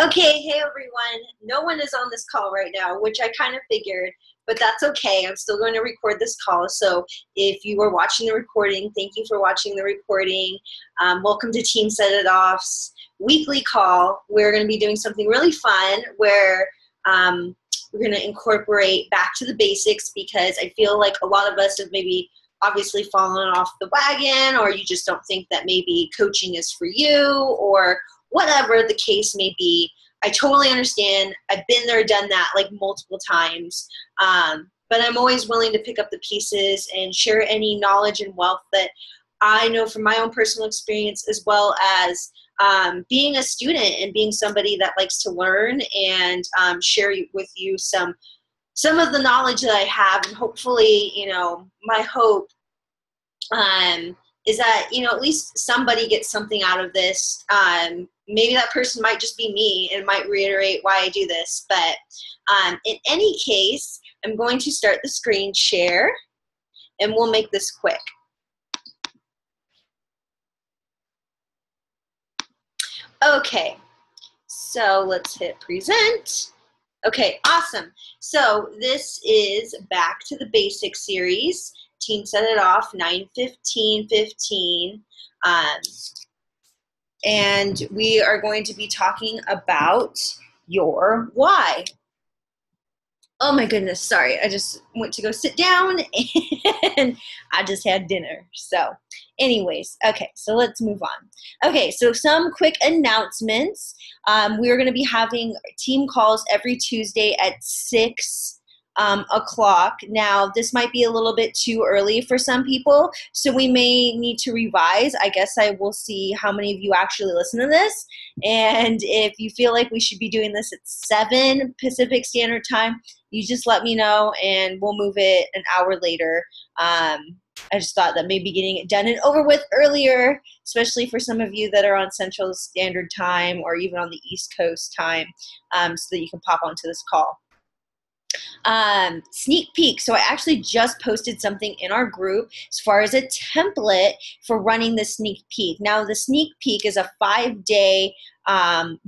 Okay, hey everyone. No one is on this call right now, which I kind of figured, but that's okay. I'm still going to record this call. So if you were watching the recording, thank you for watching the recording. Welcome to Team Set It Off's weekly call. We're going to be doing something really fun where we're going to incorporate back to the basics because I feel like a lot of us have maybe obviously fallen off the wagon, or you just don't think that maybe coaching is for you, or whatever the case may be. I totally understand. I've been there, done that like multiple times. But I'm always willing to pick up the pieces and share any knowledge and wealth that I know from my own personal experience, as well as being a student and being somebody that likes to learn and share with you some of the knowledge that I have. And hopefully, my hope is that, at least somebody gets something out of this. Maybe that person might just be me and might reiterate why I do this. But in any case, I'm going to start the screen share, and we'll make this quick. Okay, so let's hit present. Okay, awesome. So this is Back to the Basics series. Team Set It Off, 9/15/15. And we are going to be talking about your why. Oh my goodness, sorry. I just went to go sit down and I just had dinner. So anyways, okay, so let's move on. Okay, so some quick announcements. We're going to be having team calls every Tuesday at 6 o'clock. Now, this might be a little bit too early for some people, so we may need to revise. I guess I will see how many of you actually listen to this. And if you feel like we should be doing this at 7 Pacific Standard Time, you just let me know and we'll move it an hour later. I just thought that maybe getting it done and over with earlier, especially for some of you that are on Central Standard Time or even on the East Coast time, so that you can pop onto this call. Sneak peek. So I actually just posted something in our group as far as a template for running the sneak peek. Now, the sneak peek is a 5-day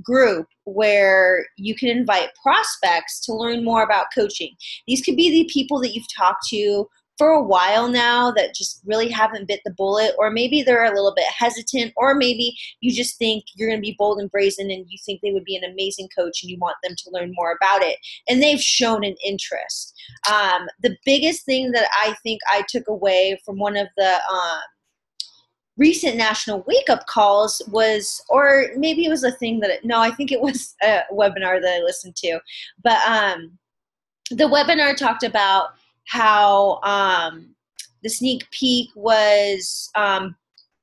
group where you can invite prospects to learn more about coaching. These could be the people that you've talked to for a while now that just really haven't bit the bullet, or maybe they're a little bit hesitant, or maybe you just think you're going to be bold and brazen and you think they would be an amazing coach and you want them to learn more about it, and they've shown an interest. The biggest thing that I think I took away from one of the recent national wake-up calls was, or maybe it was a thing that, no, I think it was a webinar that I listened to, but the webinar talked about how the sneak peek was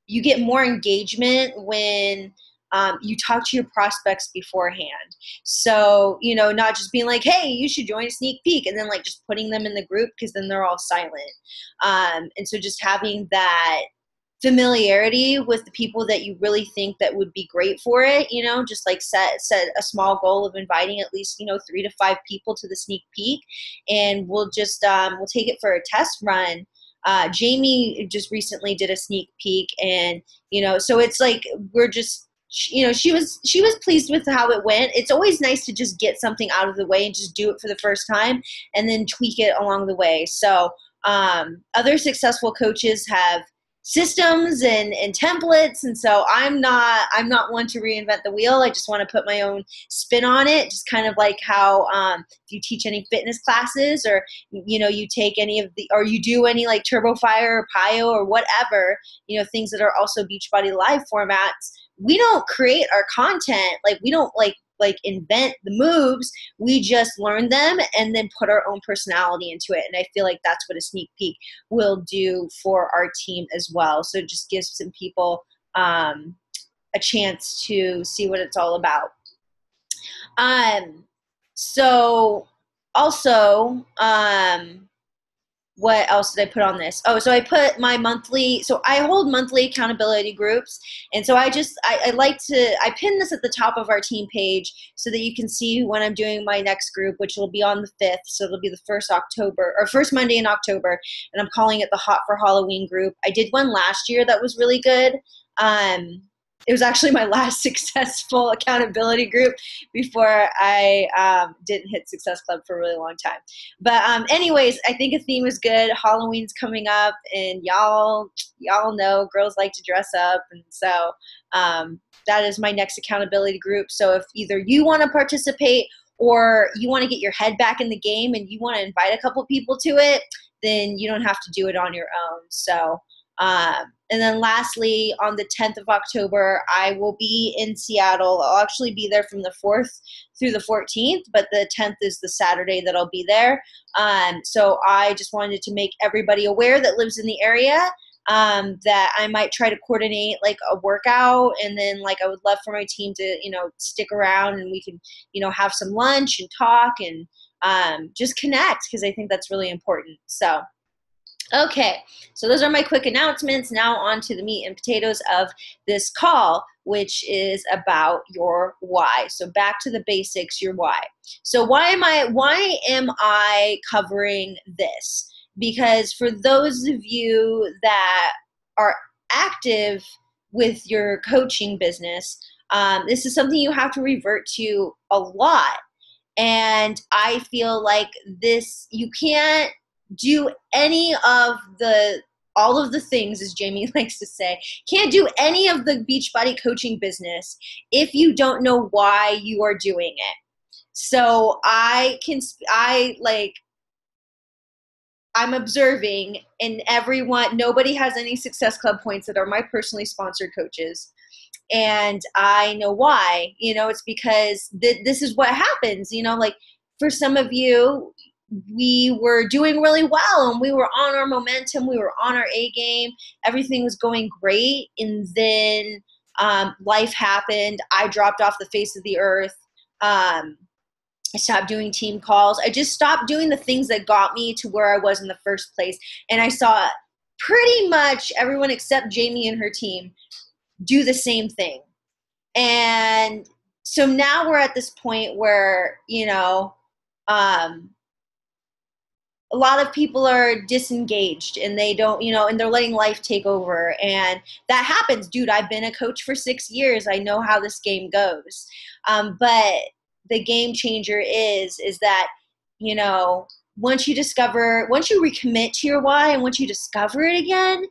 you get more engagement when you talk to your prospects beforehand. So, not just being like, hey, you should join a sneak peek, and then like just putting them in the group because then they're all silent. And so just having that familiarity with the people that you really think that would be great for it, just like set a small goal of inviting at least 3 to 5 people to the sneak peek, and we'll just we'll take it for a test run. Jamie just recently did a sneak peek, and so it's like we're just she was pleased with how it went. It's always nice to just get something out of the way and just do it for the first time and then tweak it along the way. So other successful coaches have systems and templates, and so I'm not one to reinvent the wheel. I just want to put my own spin on it, just kind of like how if you teach any fitness classes, or you take any of the, or you do any like TurboFire or PiYo or whatever, things that are also Beachbody Live formats. We don't create our content, like we don't like invent the moves. We just learn them and then put our own personality into it. And I feel like that's what a sneak peek will do for our team as well. So it just gives some people a chance to see what it's all about. So also, what else did I put on this? Oh, so I put my monthly, so I hold monthly accountability groups. And so I pin this at the top of our team page so that you can see when I'm doing my next group, which will be on the 5th. So it'll be the first Monday in October. And I'm calling it the Hot for Halloween group. I did one last year that was really good. it was actually my last successful accountability group before I didn't hit Success Club for a really long time. But anyways, I think a theme is good. Halloween's coming up, and y'all know girls like to dress up, and so that is my next accountability group. So if either you want to participate or you want to get your head back in the game and you want to invite a couple people to it, then you don't have to do it on your own. So and then lastly, on the 10th of October, I will be in Seattle. I'll actually be there from the 4th through the 14th, but the 10th is the Saturday that I'll be there. So I just wanted to make everybody aware that lives in the area that I might try to coordinate like a workout, and then like I would love for my team to, stick around and we can, have some lunch and talk and just connect, because I think that's really important. So okay, so those are my quick announcements. Now on to the meat and potatoes of this call, which is about your why. So back to the basics, your why. So why am I covering this? Because for those of you that are active with your coaching business, this is something you have to revert to a lot. And I feel like you can't do any of all of the things, as Jamie likes to say, can't do any of the Beachbody coaching business if you don't know why you are doing it. So I'm observing, and nobody has any Success Club points that are my personally sponsored coaches. And I know why. It's because this is what happens. Like for some of you, we were doing really well and we were on our momentum, we were on our A game, everything was going great, and then life happened. I dropped off the face of the earth. I stopped doing team calls. I just stopped doing the things that got me to where I was in the first place. And I saw pretty much everyone except Jamie and her team do the same thing. And so now we're at this point where, a lot of people are disengaged and they don't, and they're letting life take over. And that happens. Dude, I've been a coach for 6 years. I know how this game goes. But the game changer is that, once you recommit to your why and once you discover it again,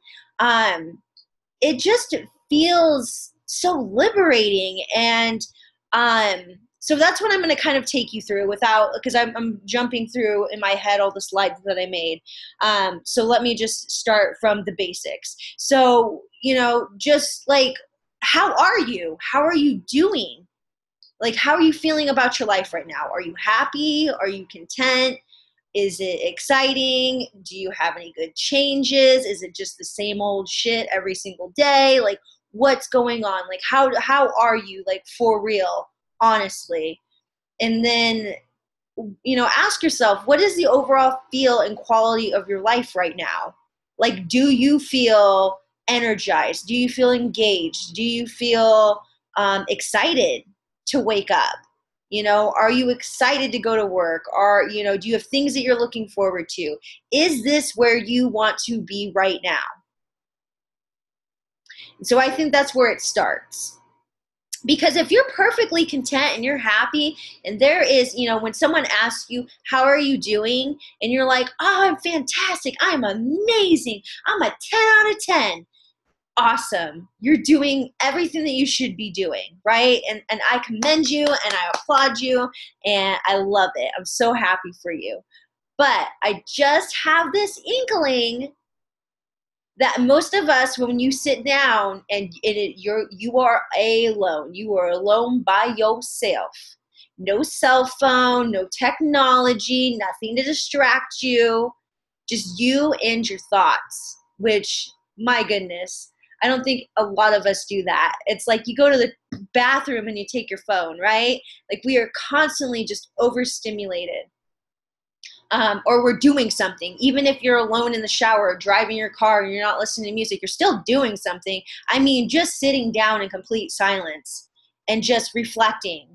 it just feels so liberating. And so that's what I'm going to kind of take you through because I'm jumping through in my head all the slides that I made. So let me just start from the basics. So, just like, how are you? How are you doing? Like, how are you feeling about your life right now? Are you happy? Are you content? Is it exciting? Do you have any good changes? Is it just the same old shit every single day? Like, what's going on? Like, how are you, like, for real, honestly? And then, ask yourself, what is the overall feel and quality of your life right now? Like, do you feel energized? Do you feel engaged? Do you feel excited to wake up? Are you excited to go to work? Do you have things that you're looking forward to? Is this where you want to be right now? So I think that's where it starts. Because if you're perfectly content and you're happy, and there is, when someone asks you, how are you doing? And you're like, oh, I'm fantastic. I'm amazing. I'm a 10 out of 10. Awesome. You're doing everything that you should be doing, right? And I commend you and I applaud you and I love it. I'm so happy for you. But I just have this inkling that most of us, when you sit down and you are alone, you are alone by yourself. No cell phone, no technology, nothing to distract you, just you and your thoughts, which, my goodness, I don't think a lot of us do that. It's like you go to the bathroom and you take your phone, right? Like, we are constantly just overstimulated. Or we're doing something. Even if you're alone in the shower, driving your car, and you're not listening to music, you're still doing something. I mean, just sitting down in complete silence and just reflecting.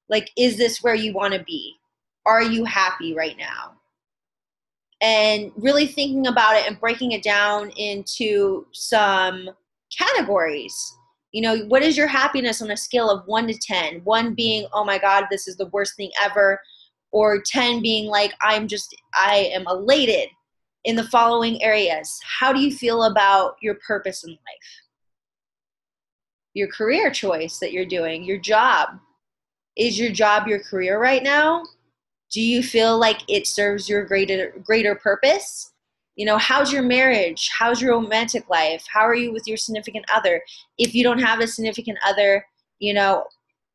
Like, is this where you want to be? Are you happy right now? And really thinking about it and breaking it down into some categories. You know, what is your happiness on a scale of 1 to 10? 1 being, oh my God, this is the worst thing ever. Or 10 being like, I am elated in the following areas. How do you feel about your purpose in life? Your career choice that you're doing, your job. Is your job your career right now? Do you feel like it serves your greater purpose? You know, how's your marriage? How's your romantic life? How are you with your significant other? If you don't have a significant other, you know,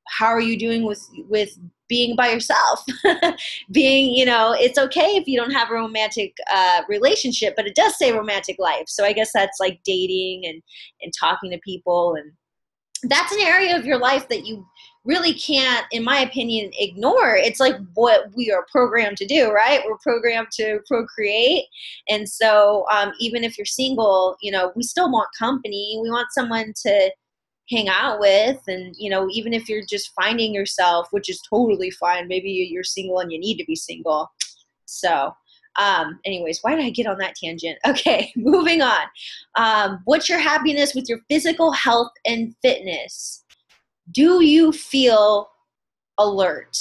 how are you doing with being by yourself? Being, you know, it's okay if you don't have a romantic relationship, but it does say romantic life. So I guess that's like dating and talking to people, and that's an area of your life that you really can't, in my opinion, ignore. It's like what we are programmed to do, right? We're programmed to procreate. And so even if you're single, you know, we still want company. We want someone to hang out with. And, you know, even if you're just finding yourself, which is totally fine. Maybe you're single and you need to be single. So anyways, why did I get on that tangent? Okay, moving on. What's your happiness with your physical health and fitness? Do you feel alert?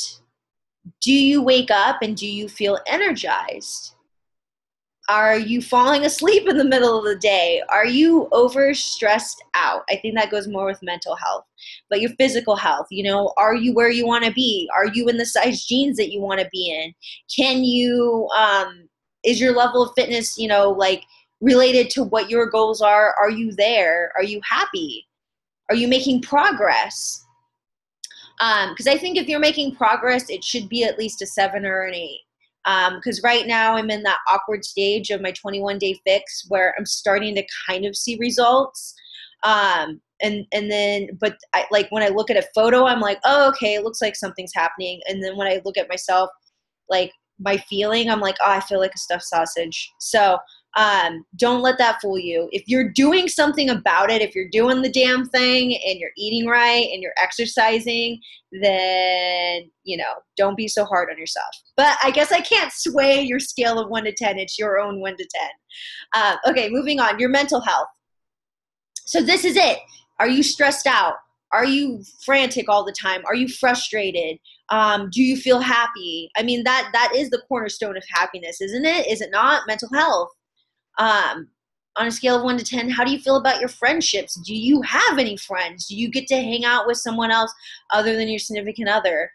Do you wake up and do you feel energized? Are you falling asleep in the middle of the day? Are you over stressed out? I think that goes more with mental health. But your physical health, you know, are you where you want to be? Are you in the size jeans that you want to be in? Can you, is your level of fitness, you know, like related to what your goals are? Are you there? Are you happy? Are you making progress? Because I think if you're making progress, it should be at least a 7 or an 8. Because right now I'm in that awkward stage of my 21-day fix where I'm starting to kind of see results. And then, but like when I look at a photo, I'm like, oh, okay, it looks like something's happening. And then when I look at myself, like my feeling, I'm like, oh, I feel like a stuffed sausage. So don't let that fool you. If you're doing something about it, if you're doing the damn thing and you're eating right and you're exercising, then, you know, don't be so hard on yourself. But I guess I can't sway your scale of 1 to 10. It's your own 1 to 10. Okay, moving on. Your mental health. So this is it. Are you stressed out? Are you frantic all the time? Are you frustrated? Do you feel happy? I mean, that is the cornerstone of happiness, isn't it? Is it not? Mental health. On a scale of 1 to 10, how do you feel about your friendships? Do you have any friends? Do you get to hang out with someone else other than your significant other?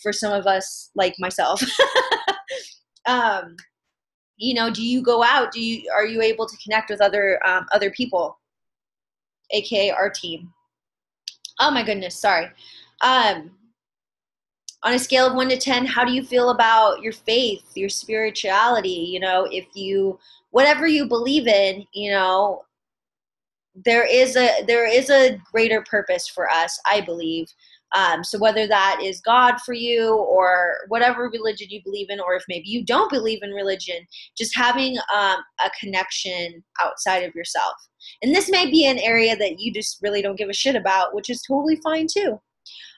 For some of us, like myself, you know, do you go out? Are you able to connect with other people, aka our team? Oh my goodness, sorry. On a scale of 1 to 10, how do you feel about your faith, your spirituality? You know, if you, whatever you believe in, you know, there is a greater purpose for us, I believe. So whether that is God for you or whatever religion you believe in, or if maybe you don't believe in religion, just having a connection outside of yourself. And this may be an area that you just really don't give a shit about, which is totally fine too.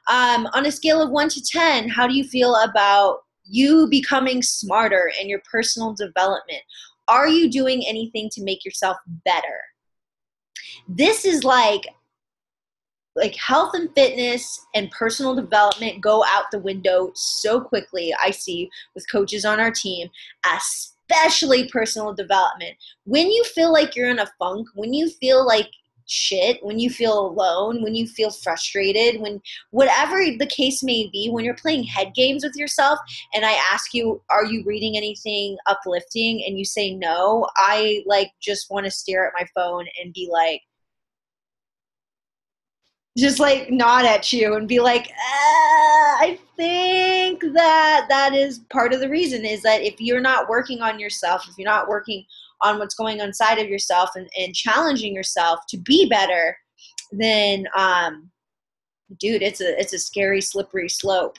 On a scale of 1 to 10, how do you feel about you becoming smarter and your personal development? Are you doing anything to make yourself better? This is like health and fitness and personal development go out the window so quickly. I see with coaches on our team, especially personal development. When you feel like you're in a funk, when you feel like shit, when you feel alone, when you feel frustrated, when whatever the case may be, when you're playing head games with yourself and I ask you, are you reading anything uplifting? And you say no, I like just want to stare at my phone and be like, just like nod at you and be like, I think that is part of the reason, is that if you're not working on yourself, if you're not working on what's going on inside of yourself and challenging yourself to be better, then dude, it's a scary slippery slope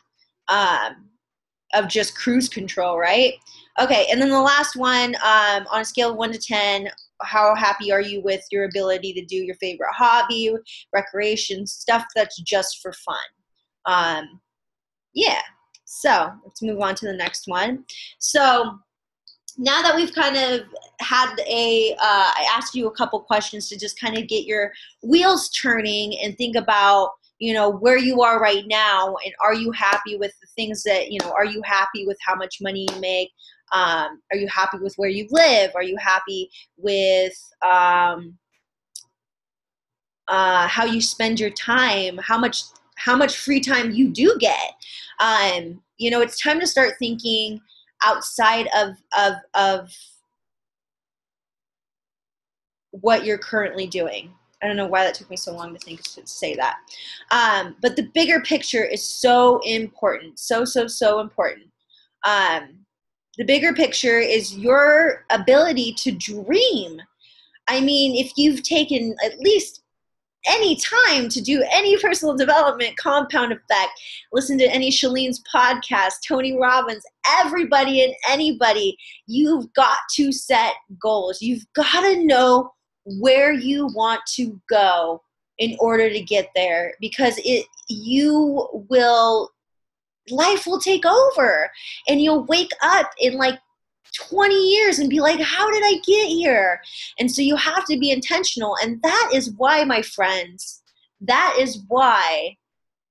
of just cruise control, right? Okay, and then the last one, on a scale of 1 to 10, how happy are you with your ability to do your favorite hobby, recreation, stuff that's just for fun? Yeah, so let's move on to the next one. So now that we've kind of had I asked you a couple questions to just kind of get your wheels turning and think about, where you are right now, and are you happy with the things that, are you happy with how much money you make? Are you happy with where you live? Are you happy with, how you spend your time? How much free time you do get? It's time to start thinking outside of what you're currently doing. I don't know why that took me so long to say that. But the bigger picture is so important. So important. The bigger picture is your ability to dream. I mean, if you've taken at least any time to do any personal development, Compound Effect, listen to any Shalene's podcast, Tony Robbins, everybody and anybody, you've got to set goals. You've got to know where you want to go in order to get there, because life will take over, and you'll wake up in like 20 years and be like, how did I get here? And so you have to be intentional. And that is why, my friends, that is why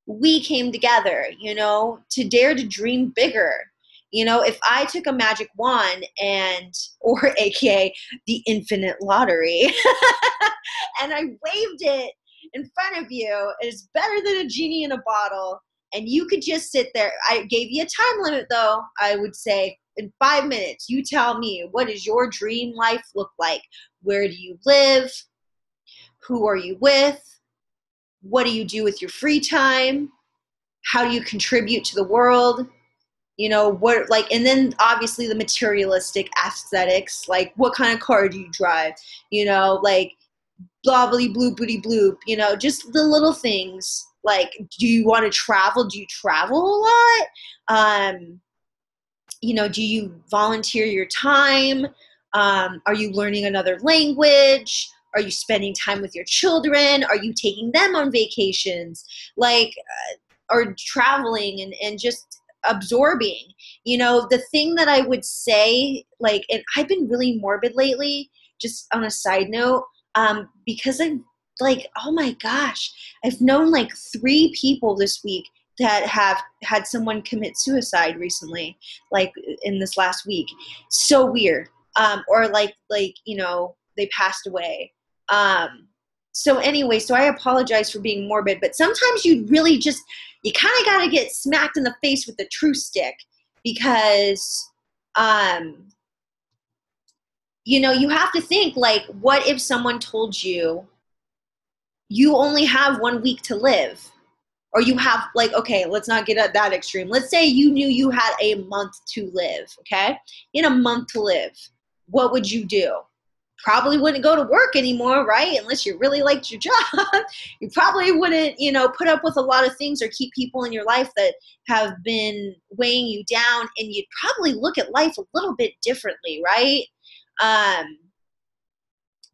we came together, to dare to dream bigger. If I took a magic wand or AKA the infinite lottery, and I waved it in front of you, it's better than a genie in a bottle. And you could just sit there. I gave you a time limit, though. I would say, in 5 minutes, you tell me, what does your dream life look like? Where do you live? Who are you with? What do you do with your free time? How do you contribute to the world? And then obviously the materialistic aesthetics, like what kind of car do you drive? Like blah, blah, blue, booty, bloop, just the little things. Like, do you want to travel? Do you travel a lot? Do you volunteer your time? Are you learning another language? Are you spending time with your children? Are you taking them on vacations? Or traveling and just absorbing? The thing that I would say, and I've been really morbid lately, just on a side note, because I'm oh my gosh, I've known 3 people this week that have had someone commit suicide recently, in this last week. So weird. Or they passed away. So anyway, so I apologize for being morbid, but sometimes you really you kind of got to get smacked in the face with the true stick, because, you have to think, what if someone told you you only have 1 week to live? Or you have, okay, let's not get at that extreme. Let's say you knew you had a month to live, okay? In a month to live, what would you do? Probably wouldn't go to work anymore, right? Unless you really liked your job. You probably wouldn't, put up with a lot of things or keep people in your life that have been weighing you down. And you'd probably look at life a little bit differently, right?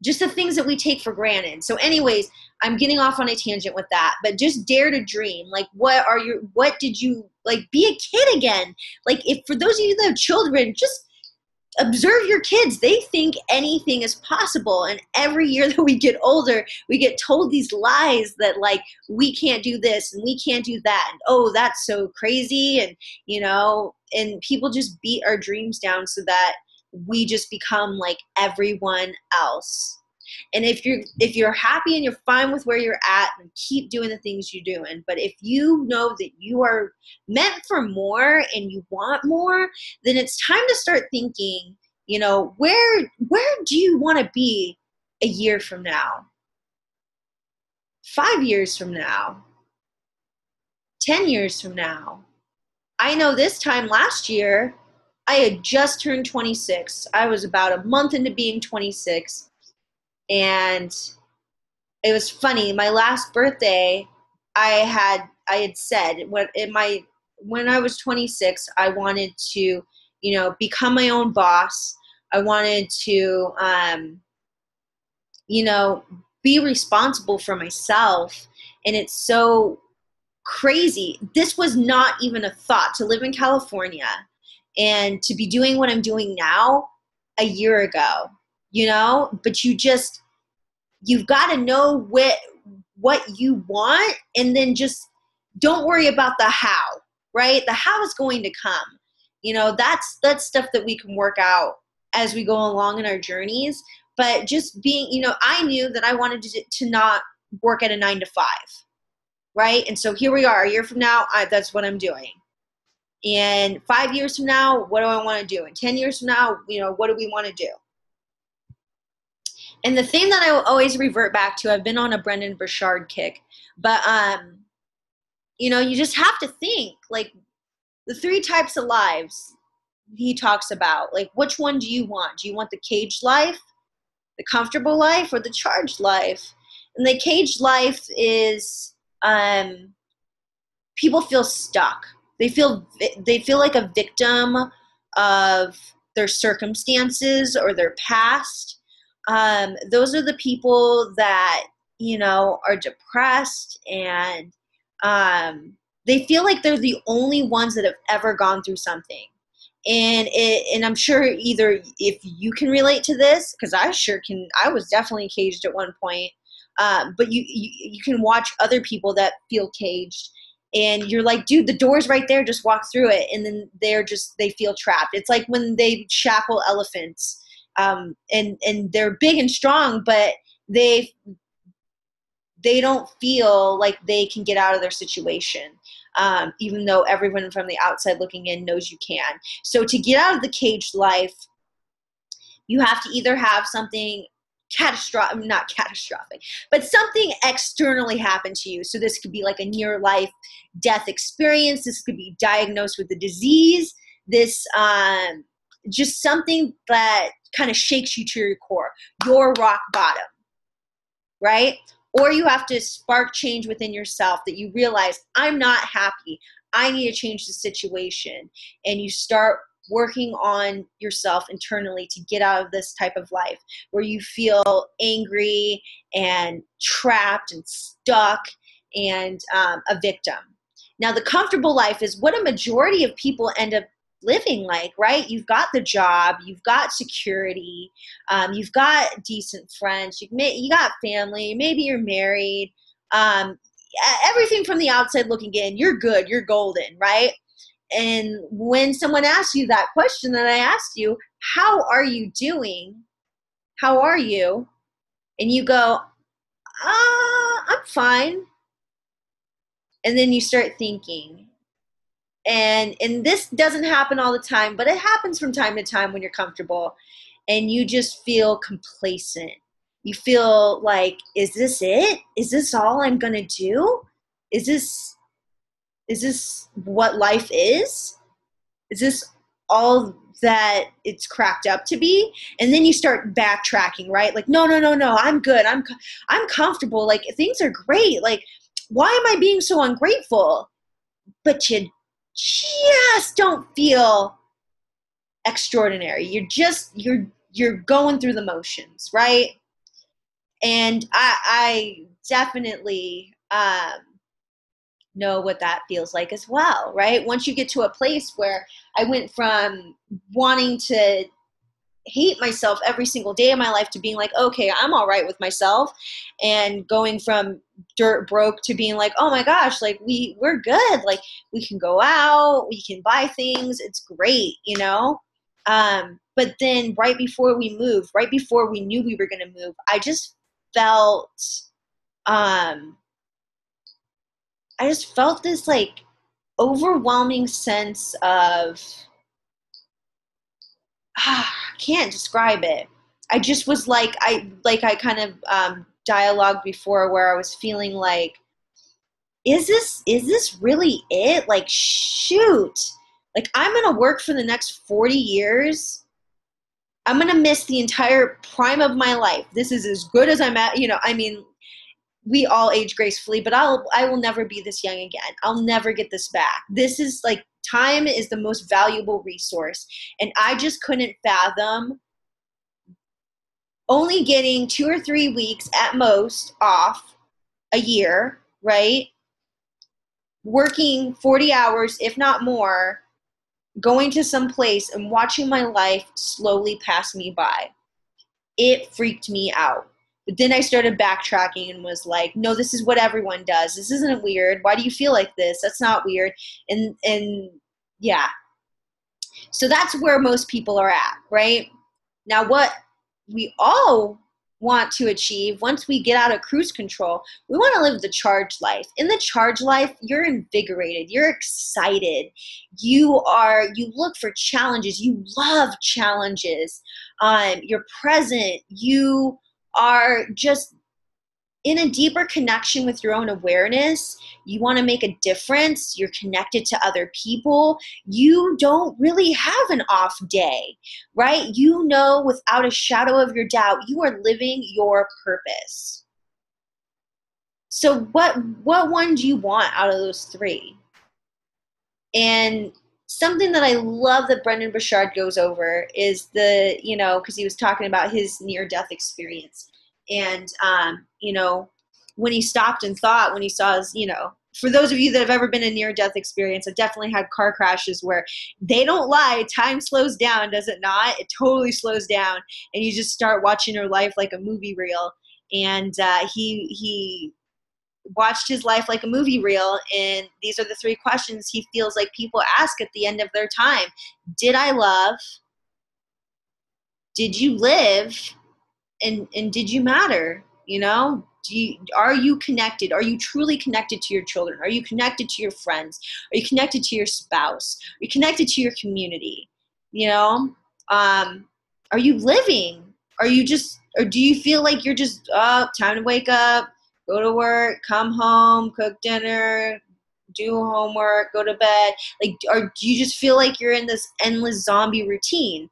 Just the things that we take for granted. So anyways, I'm getting off on a tangent with that, but just dare to dream. What did you, be a kid again? If for those of you that have children, just observe your kids. They think anything is possible. And every year that we get older, we get told these lies that we can't do this and we can't do that. And, oh, that's so crazy. And, and people just beat our dreams down so that we just become like everyone else. And if you're happy and you're fine with where you're at, then keep doing the things you're doing. But if you know that you are meant for more and you want more, then it's time to start thinking, where do you want to be a year from now? 5 years from now? 10 years from now? I know this time last year, I had just turned 26. I was about a month into being 26. And it was funny. My last birthday, I had said when I was 26, I wanted to, become my own boss. I wanted to, be responsible for myself. And it's so crazy. This was not even a thought to live in California and to be doing what I'm doing now. a year ago, but you've got to know what you want, and then just don't worry about the how, right? The how is going to come. That's stuff that we can work out as we go along in our journeys. But just being, I knew that I wanted to not work at a 9 to 5, right? And so here we are, a year from now, that's what I'm doing. And 5 years from now, what do I want to do? And 10 years from now, what do we want to do? And the thing that I will always revert back to, I've been on a Brendon Burchard kick, but, you just have to think, like, the 3 types of lives he talks about, like, which one do you want? Do you want the caged life, the comfortable life, or the charged life? And the caged life is, people feel stuck. They feel like a victim of their circumstances or their past. Those are the people that, are depressed, and they feel like they're the only ones that have ever gone through something. And I'm sure either if you can relate to this, because I sure can. I was definitely caged at one point. But you can watch other people that feel caged, and you're like, dude, the door's right there, just walk through it. And then they feel trapped. It's like when they shackle elephants, and they're big and strong, but they don't feel like they can get out of their situation, even though everyone from the outside looking in knows you can. So to get out of the caged life, you have to either have something not catastrophic, but something externally happen to you. So this could be like a near life death experience. This could be diagnosed with a disease. This, just something that kind of shakes you to your core, your rock bottom, right? Or you have to spark change within yourself, that you realize, I'm not happy. I need to change the situation. And you start working on yourself internally to get out of this type of life where you feel angry and trapped and stuck and a victim. Now, the comfortable life is what a majority of people end up living like, right? You've got the job, you've got security, you've got decent friends, you got family, maybe you're married, everything from the outside looking in, you're good, you're golden, right? And when someone asks you that question that I asked you, how are you doing? How are you? And you go, I'm fine. And then you start thinking, and this doesn't happen all the time, but it happens from time to time when you're comfortable and you just feel complacent. You feel like, is this it? Is this all I'm going to do? Is this what life is? Is this all that it's cracked up to be? And then you start backtracking, right? Like, no, I'm good. I'm comfortable. Like, things are great. Like, why am I being so ungrateful? But you just don't feel extraordinary. You're going through the motions, right? And I definitely know what that feels like as well, right? Once you get to a place where I went from wanting to hate myself every single day of my life to being like, okay, I'm all right with myself, and going from dirt broke to being like, oh my gosh, like we're good. Like, we can go out, we can buy things. It's great, But then right before we moved, right before we knew we were going to move, I just felt this like overwhelming sense of, I can't describe it. I just was like, I kind of dialogued before where I was feeling like, is this really it? Like, shoot, like, I'm going to work for the next 40 years. I'm going to miss the entire prime of my life. This is as good as I'm at, I mean, we all age gracefully, but I will never be this young again. I'll never get this back. This is like, time is the most valuable resource. And I just couldn't fathom only getting 2 or 3 weeks at most off a year, right? Working 40 hours, if not more, going to some place and watching my life slowly pass me by. It freaked me out. But then I started backtracking and was like, no, this is what everyone does. This isn't weird. Why do you feel like this? That's not weird. And yeah. So that's where most people are at, right? Now, what we all want to achieve once we get out of cruise control, we want to live the charged life. In the charged life, you're invigorated, you're excited, you look for challenges, you love challenges, you're present, you are just in a deeper connection with your own awareness. You want to make a difference. You're connected to other people. You don't really have an off day, right? You know, without a shadow of your doubt, you are living your purpose. So what one do you want out of those three? And something that I love that Brendon Burchard goes over is because he was talking about his near-death experience. And, when he stopped and thought, when he saw his, for those of you that have ever been in near-death experience, I've definitely had car crashes where they don't lie. Time slows down, does it not? It totally slows down. And you just start watching your life like a movie reel. And he watched his life like a movie reel, and these are the three questions he feels like people ask at the end of their time. Did I love? Did you live? And did you matter? Are you connected? Are you truly connected to your children? Are you connected to your friends? Are you connected to your spouse? Are you connected to your community? Are you living? Or do you feel like you're just, time to wake up, go to work, come home, cook dinner, do homework, go to bed? Or do you just feel like you're in this endless zombie routine?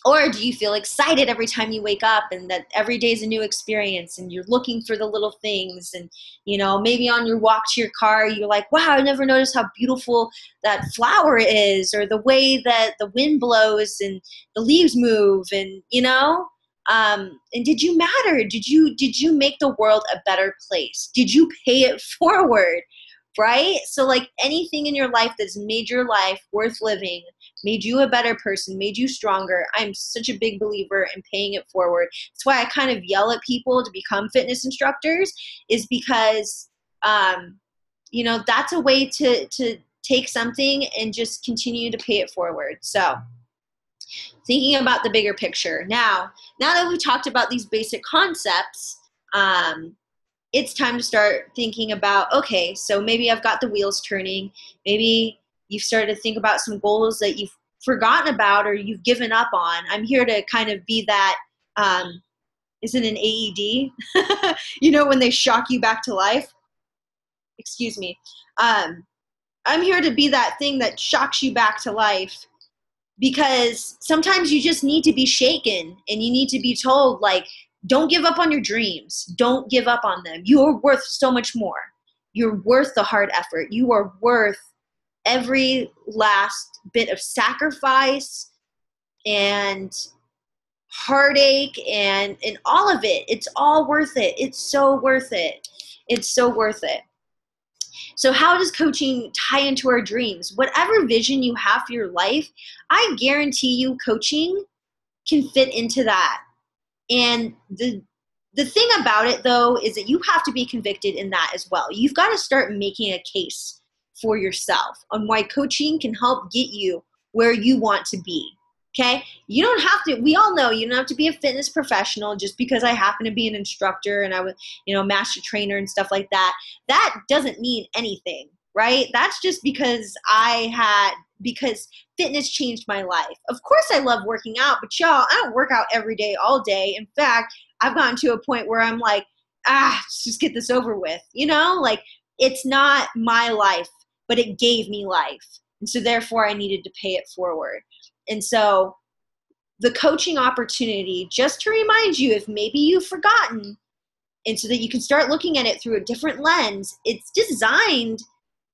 Or do you feel excited every time you wake up and that every day is a new experience and you're looking for the little things, and, maybe on your walk to your car, you're like, wow, I never noticed how beautiful that flower is, or the way that the wind blows and the leaves move, and, and did you matter? Did you make the world a better place? Did you pay it forward? Right? So anything in your life that's made your life worth living, made you a better person, made you stronger, I'm such a big believer in paying it forward. That's why I kind of yell at people to become fitness instructors, is because, that's a way to take something and just continue to pay it forward. So thinking about the bigger picture. Now that we've talked about these basic concepts, it's time to start thinking about, okay, so maybe I've got the wheels turning. Maybe you've started to think about some goals that you've forgotten about or you've given up on. I'm here to kind of be that, is it an AED? When they shock you back to life? Excuse me. I'm here to be that thing that shocks you back to life, because sometimes you just need to be shaken and you need to be told, don't give up on your dreams. Don't give up on them. You are worth so much more. You're worth the hard effort. You are worth every last bit of sacrifice and heartache and all of it. It's all worth it. It's so worth it. It's so worth it. So how does coaching tie into our dreams? Whatever vision you have for your life, I guarantee you coaching can fit into that. And the thing about it, though, is that you have to be convicted in that as well. You've got to start making a case for yourself on why coaching can help get you where you want to be. Okay? You don't have to, we all know you don't have to be a fitness professional just because I happen to be an instructor and I was, master trainer and stuff like that. That doesn't mean anything, right? That's just because because fitness changed my life. Of course I love working out, but y'all, I don't work out every day, all day. In fact, I've gotten to a point where I'm like, let's just get this over with. It's not my life, but it gave me life. And so therefore I needed to pay it forward. And so the coaching opportunity, just to remind you, if maybe you've forgotten, and so that you can start looking at it through a different lens, it's designed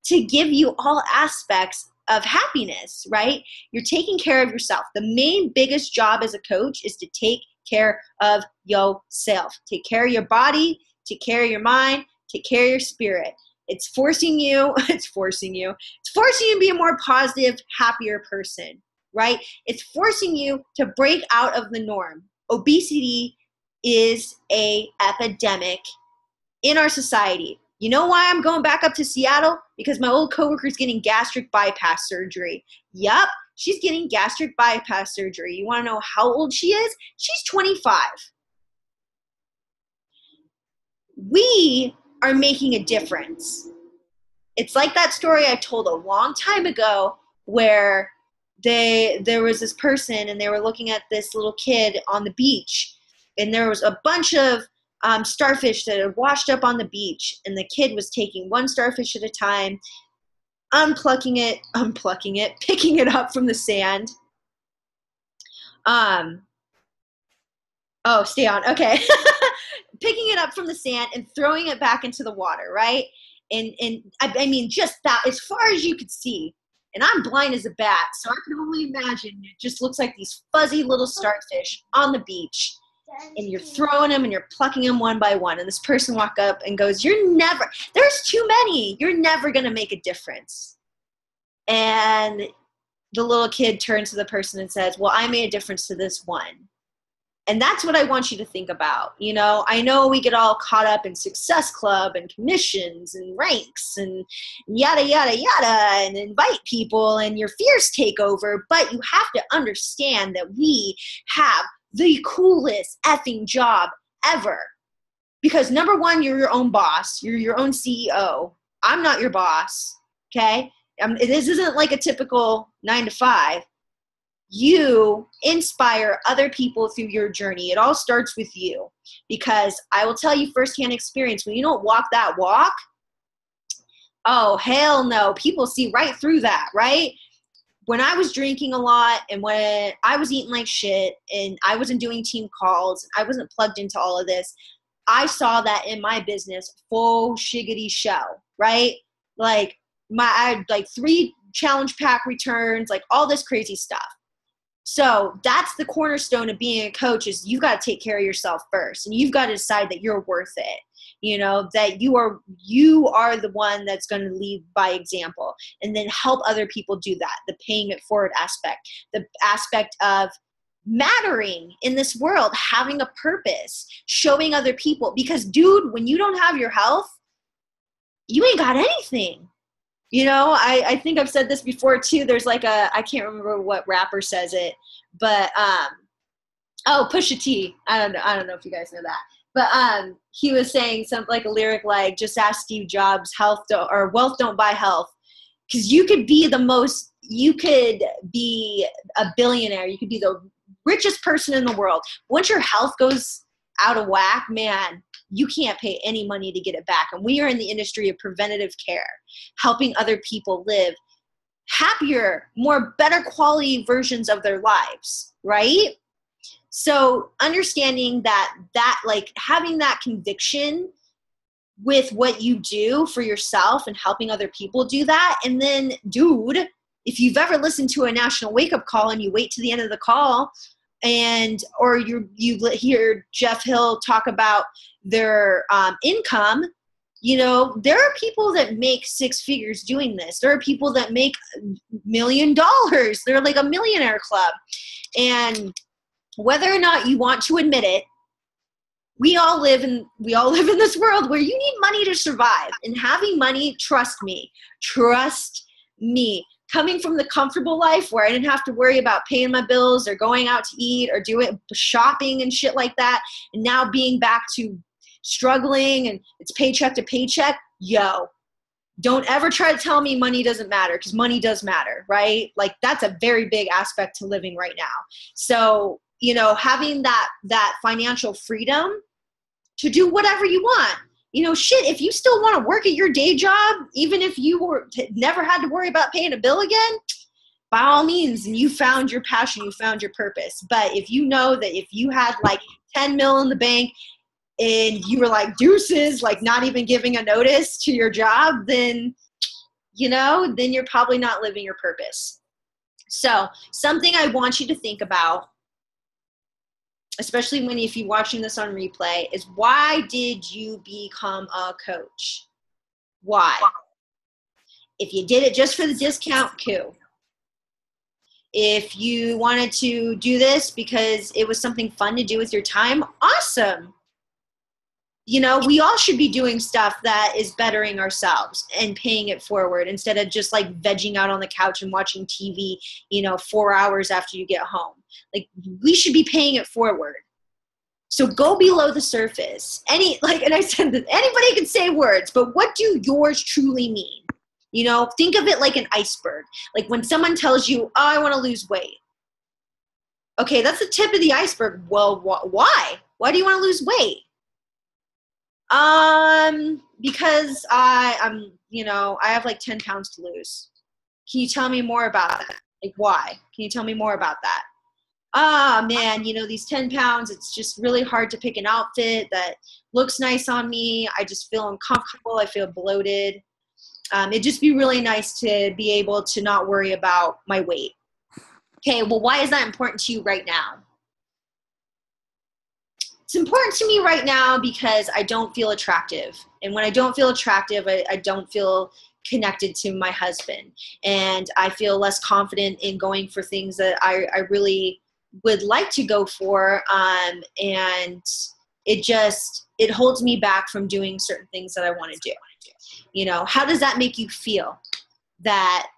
to give you all aspects of happiness, right? You're taking care of yourself. The main biggest job as a coach is to take care of yourself. Take care of your body, take care of your mind, take care of your spirit. It's forcing you, it's forcing you to be a more positive, happier person, right? It's forcing you to break out of the norm. Obesity is a epidemic in our society. You know why I'm going back up to Seattle? Because my old coworker's getting gastric bypass surgery. Yup, she's getting gastric bypass surgery. You want to know how old she is? She's 25. We are making a difference. It's like that story I told a long time ago where there was this person and they were looking at this little kid on the beach, and there was a bunch of starfish that had washed up on the beach, and the kid was taking one starfish at a time, picking it up from the sand. Oh, stay on. Okay. Picking it up from the sand and throwing it back into the water, right? And I mean, just that, as far as you could see. And I'm blind as a bat, so I can only imagine it just looks like these fuzzy little starfish on the beach. And you're throwing them and you're plucking them one by one. And this person walk up and goes, there's too many. You're never going to make a difference. And the little kid turns to the person and says, well, I made a difference to this one. And that's what I want you to think about. You know, I know we get all caught up in Success Club and commissions and ranks and yada, yada, yada, and invite people and your fears take over. But you have to understand that we have the coolest effing job ever. Because number one, you're your own boss. You're your own CEO. I'm not your boss, okay? This isn't like a typical 9-to-5. You inspire other people through your journey. It all starts with you. Because I will tell you firsthand experience, when you don't walk that walk, oh, hell no. People see right through that, right? When I was drinking a lot and when I was eating like shit and I wasn't doing team calls, I wasn't plugged into all of this, I saw that in my business full shiggity show, right? Like I had like 3 challenge pack returns, like all this crazy stuff. So that's the cornerstone of being a coach, is you've got to take care of yourself first, and you've got to decide that you're worth it. You know, that you are the one that's going to lead by example, and then help other people do that. The paying it forward aspect, the aspect of mattering in this world, having a purpose, showing other people. Because dude, when you don't have your health, you ain't got anything. You know, I think I've said this before too. There's like I can't remember what rapper says it, but Pusha T. I don't know if you guys know that. But he was saying something like a lyric like, just ask Steve Jobs, wealth don't buy health. Because you could be a billionaire. You could be the richest person in the world. Once your health goes out of whack, man, you can't pay any money to get it back. And we are in the industry of preventative care, helping other people live happier, better quality versions of their lives, right? So understanding that like having that conviction with what you do for yourself and helping other people do that. And then, dude, if you've ever listened to a national wake-up call and you wait to the end of the call, or you hear Jeff Hill talk about their income, you know, there are people that make 6 figures doing this. There are people that make $1 million. They're like a millionaire club. And whether or not you want to admit it, we all live in this world where you need money to survive. And having money, trust me, coming from the comfortable life where I didn't have to worry about paying my bills or going out to eat or doing shopping and shit like that, and now being back to struggling and it's paycheck to paycheck, don't ever try to tell me money doesn't matter, because money does matter, right? Like that's a very big aspect to living right now. So, you know, having that financial freedom to do whatever you want. You know, shit, if you still want to work at your day job, even if you never had to worry about paying a bill again, by all means, and you found your passion, you found your purpose. But if you know that if you had like 10 mil in the bank and you were like deuces, like not even giving a notice to your job, then, you know, then you're probably not living your purpose. So something I want you to think about, especially if you're watching this on replay, is why did you become a coach? Why? If you did it just for the discount, cool. If you wanted to do this because it was something fun to do with your time, awesome. You know, we all should be doing stuff that is bettering ourselves and paying it forward instead of just like vegging out on the couch and watching TV, 4 hours after you get home. Like, we should be paying it forward. So go below the surface. And I said that anybody can say words, but what do yours truly mean? Think of it like an iceberg. Like when someone tells you, oh, I want to lose weight. Okay, that's the tip of the iceberg. Well, why? Why do you want to lose weight? Because I have like 10 pounds to lose. Can you tell me more about that? Like, why? Can you tell me more about that? Man, these 10 pounds, it's just really hard to pick an outfit that looks nice on me. I just feel uncomfortable. I feel bloated. It'd just be really nice to be able to not worry about my weight. Okay, well, why is that important to you right now? It's important to me right now because I don't feel attractive. And when I don't feel attractive, I don't feel connected to my husband. And I feel less confident in going for things that I really would like to go for. And it holds me back from doing certain things that I want to do. How does that make you feel that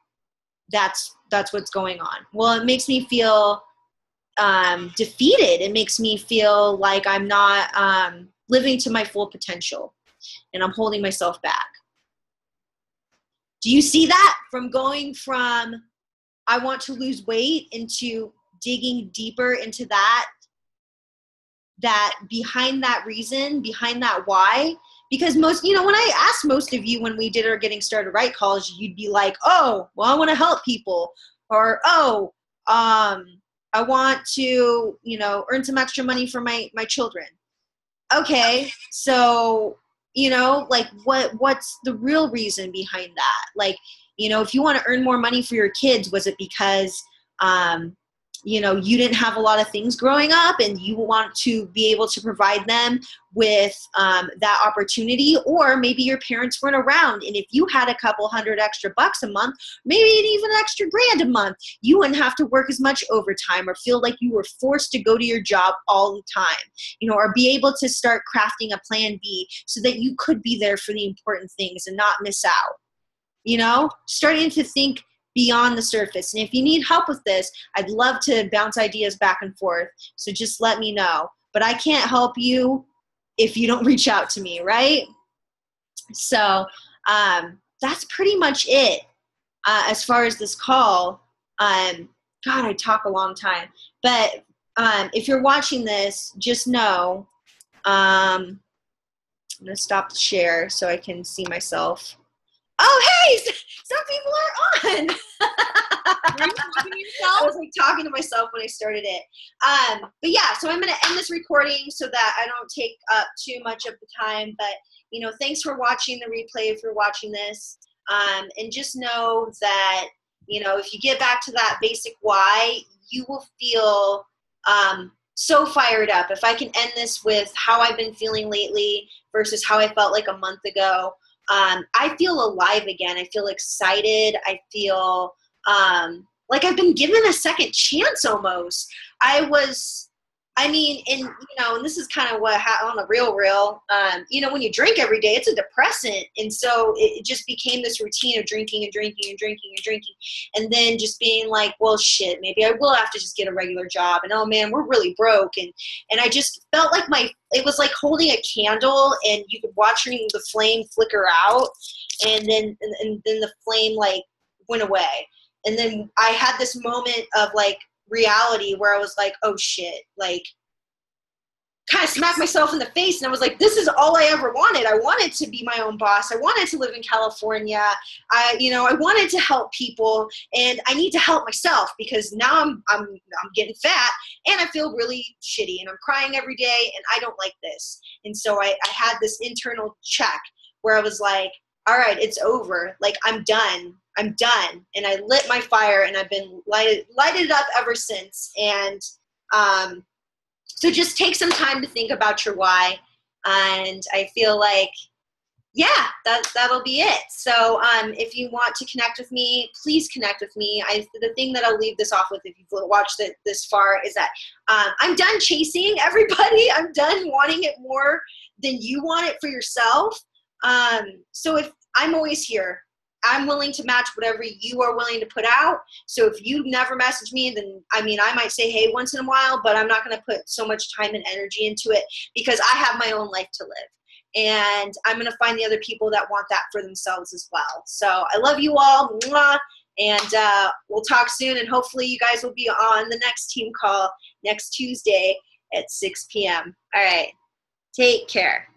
that's what's going on? Well, it makes me feel defeated. It makes me feel like I'm not living to my full potential and I'm holding myself back. Do you see that? From going from I want to lose weight into digging deeper into that behind that reason, behind that why. Because when I asked most of you when we did our Getting Started Right calls, you'd be like, oh, well, I want to help people. Or, oh, I want to, earn some extra money for my children. Okay, so, what's the real reason behind that? Like, if you want to earn more money for your kids, was it because, you didn't have a lot of things growing up and you want to be able to provide them with that opportunity? Or maybe your parents weren't around, and if you had a couple $100 extra a month, maybe even an extra $1,000 a month, you wouldn't have to work as much overtime or feel like you were forced to go to your job all the time, or be able to start crafting a plan B so that you could be there for the important things and not miss out. Starting to think beyond the surface. And if you need help with this, I'd love to bounce ideas back and forth. So just let me know. But I can't help you if you don't reach out to me, right? So that's pretty much it as far as this call. God, I talk a long time. But if you're watching this, just know, I'm going to stop the share so I can see myself. Oh, hey, some people are on. Were you talking to yourself? I was like talking to myself when I started it. But yeah, so I'm going to end this recording so that I don't take up too much of the time. But, thanks for watching the replay if you're watching this. And just know that, if you get back to that basic why, you will feel so fired up. If I can end this with how I've been feeling lately versus how I felt like a month ago, I feel alive again. I feel excited. I feel like I've been given a second chance almost. And this is kind of what on the real, when you drink every day, it's a depressant. And so it just became this routine of drinking and drinking and drinking and drinking. And then just being like, well, shit, maybe I will have to just get a regular job. And oh man, we're really broke. And I just felt like it was like holding a candle and you could watch the flame flicker out. And then the flame like went away. And then I had this moment of like reality where I was like, oh shit, like kind of smacked myself in the face. And I was like, this is all I ever wanted. I wanted to be my own boss. I wanted to live in California. I wanted to help people, and I need to help myself because now I'm getting fat and I feel really shitty and I'm crying every day and I don't like this. And so I had this internal check where I was like, all right, it's over. Like I'm done. And I lit my fire and I've been lighted up ever since. And, so just take some time to think about your why. And I feel like, yeah, that'll be it. So if you want to connect with me, please connect with me. The thing that I'll leave this off with, if you've watched it this far, is that I'm done chasing everybody. I'm done wanting it more than you want it for yourself. So if I'm always here, I'm willing to match whatever you are willing to put out. So if you never message me, then I might say hey once in a while, but I'm not going to put so much time and energy into it because I have my own life to live. And I'm going to find the other people that want that for themselves as well. So I love you all. Mwah. And we'll talk soon. And hopefully you guys will be on the next team call next Tuesday at 6 p.m. All right. Take care.